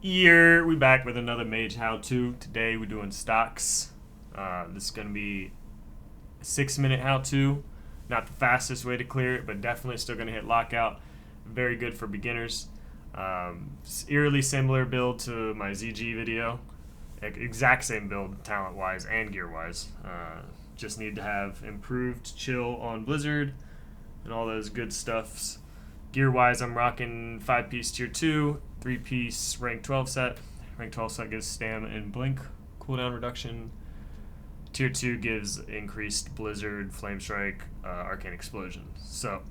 We back with another Mage how-to. Today we're doing stocks. This is going to be a 6-minute how-to. Not the fastest way to clear it, but definitely still going to hit lockout. Very good for beginners. Eerily similar build to my ZG video. Exact same build talent-wise and gear-wise. Just need to have improved chill on Blizzard and all those good stuffs. Gear-wise, I'm rocking 5-piece tier 2, 3-piece rank 12 set. Rank 12 set gives stam and blink cooldown reduction. Tier 2 gives increased Blizzard, Flame Strike, Arcane Explosion. So,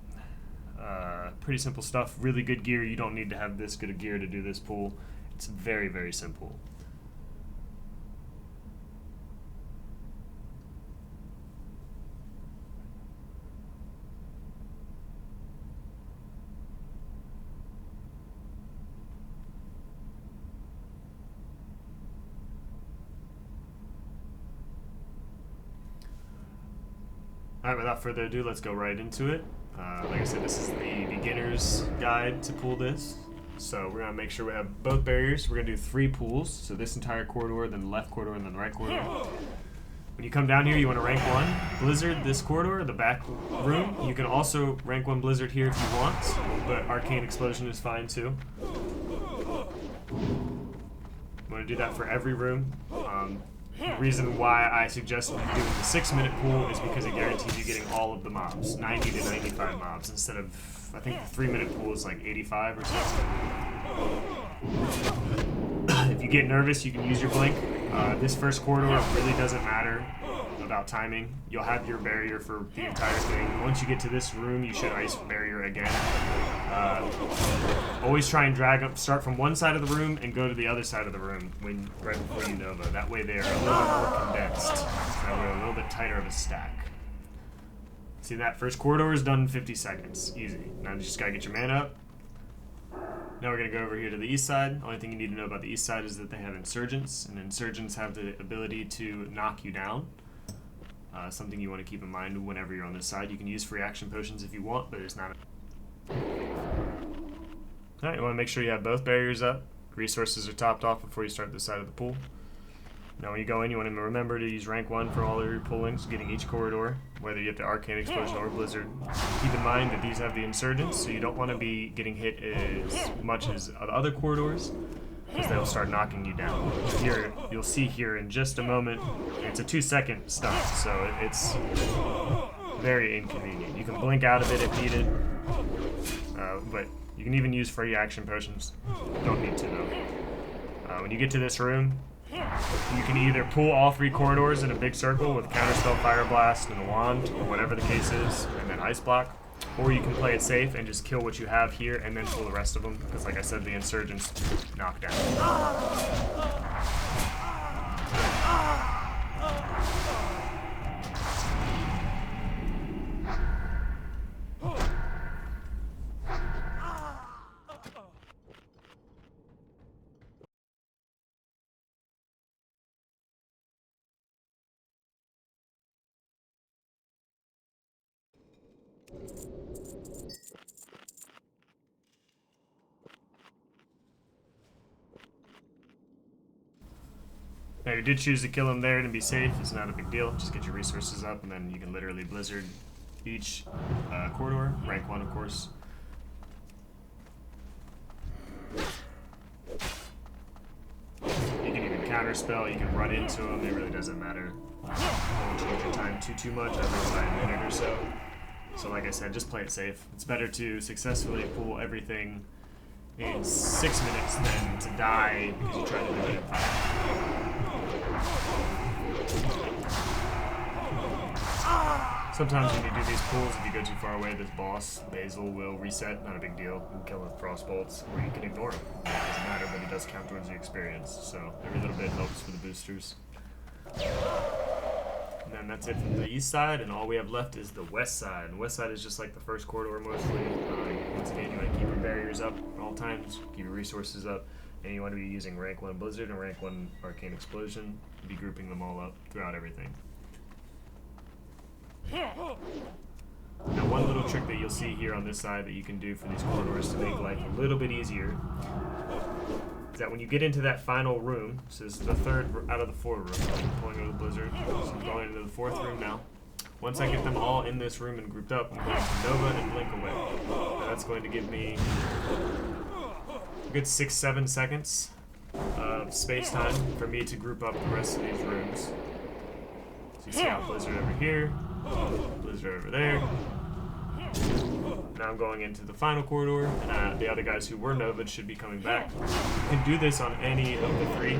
pretty simple stuff. Really good gear. You don't need to have this good of gear to do this pool. It's very, very simple. Alright, without further ado, let's go right into it. Like I said, this is the beginner's guide to pool this. So we're going to make sure we have both barriers. We're going to do 3 pools. So this entire corridor, then the left corridor, and then the right corridor. When you come down here, you want to rank 1 Blizzard, this corridor, the back room. You can also rank 1 Blizzard here if you want, but Arcane Explosion is fine too. You want to do that for every room. The reason why I suggest doing the 6-minute pool is because it guarantees you getting all of the mobs, 90 to 95 mobs, instead of, I think the 3-minute pool is like 85 or something. If you get nervous, you can use your blink. This first corridor really doesn't matter about timing. You'll have your barrier for the entire thing. Once you get to this room, you should ice barrier again. Always try and drag up, start from one side of the room and go to the other side of the room right before you Nova. That way they are a little bit more condensed. That way a little bit tighter of a stack. See, that first corridor is done in 50 seconds. Easy. Now you just gotta get your mana up. Now we're gonna go over here to the east side. The only thing you need to know about the east side is that they have insurgents, and insurgents have the ability to knock you down. Something you want to keep in mind whenever you're on this side. You can use free action potions if you want, but it's not. Alright, you want to make sure you have both barriers up. Resources are topped off before you start this side of the pool. Now when you go in, you want to remember to use rank 1 for all of your pullings, getting each corridor, whether you have the Arcane Explosion or Blizzard. Keep in mind that these have the insurgents, so you don't want to be getting hit as much as the other corridors, because they'll start knocking you down. Here, you'll see here in just a moment, it's a 2-second stun, so it's very inconvenient. You can blink out of it if needed, but you can even use free action potions. Don't need to though. When you get to this room, you can either pull all 3 corridors in a big circle with Counterspell, Fire Blast, and a Wand, or whatever the case is, and then Ice Block. Or you can play it safe and just kill what you have here and then pull the rest of them, because like I said, the insurgents knock down. Now, you did choose to kill him there to be safe. It's not a big deal. Just get your resources up, and then you can literally Blizzard each corridor. Rank 1, of course. You can even counterspell. You can run into them. It really doesn't matter. Don't change your time too much, every by a minute or so. So, like I said, just play it safe. It's better to successfully pull everything in 6 minutes than to die because you tried to do it in 5. Sometimes when you do these pulls, if you go too far away, this boss, Basil, will reset. Not a big deal. You can kill him with frost bolts, or you can ignore him. It doesn't matter, but he does count towards the experience. So every little bit helps for the boosters. And then that's it from the east side, and all we have left is the west side. And the west side is just like the first corridor mostly. Once again, you want to keep your barriers up at all times, keep your resources up, and you want to be using rank 1 Blizzard and rank 1 Arcane Explosion. Be grouping them all up throughout everything. Now, one little trick that you'll see here on this side that you can do for these corridors to make life a little bit easier is that when you get into that final room, this is the third out of the 4 rooms, I'm pulling over the blizzard, so I'm going into the 4th room now. Once I get them all in this room and grouped up, I'm going to Nova and Blink away. Now that's going to give me a good 6-7 seconds of space time for me to group up the rest of these rooms. So you see how Blizzard over here, Blizzard over there. Now I'm going into the final corridor, and the other guys who were Nova'd should be coming back. You can do this on any of the 3. You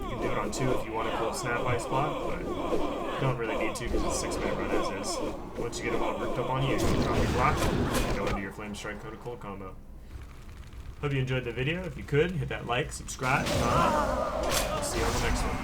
can do it on 2 if you want to pull a snap ice block, but you don't really need to because it's a 6-minute run as is. Once you get them all grouped up on you, you can drop your block and go into your Flame Strike Cold combo. Hope you enjoyed the video. If you could, hit that like, subscribe, comment. I'll see you on the next one.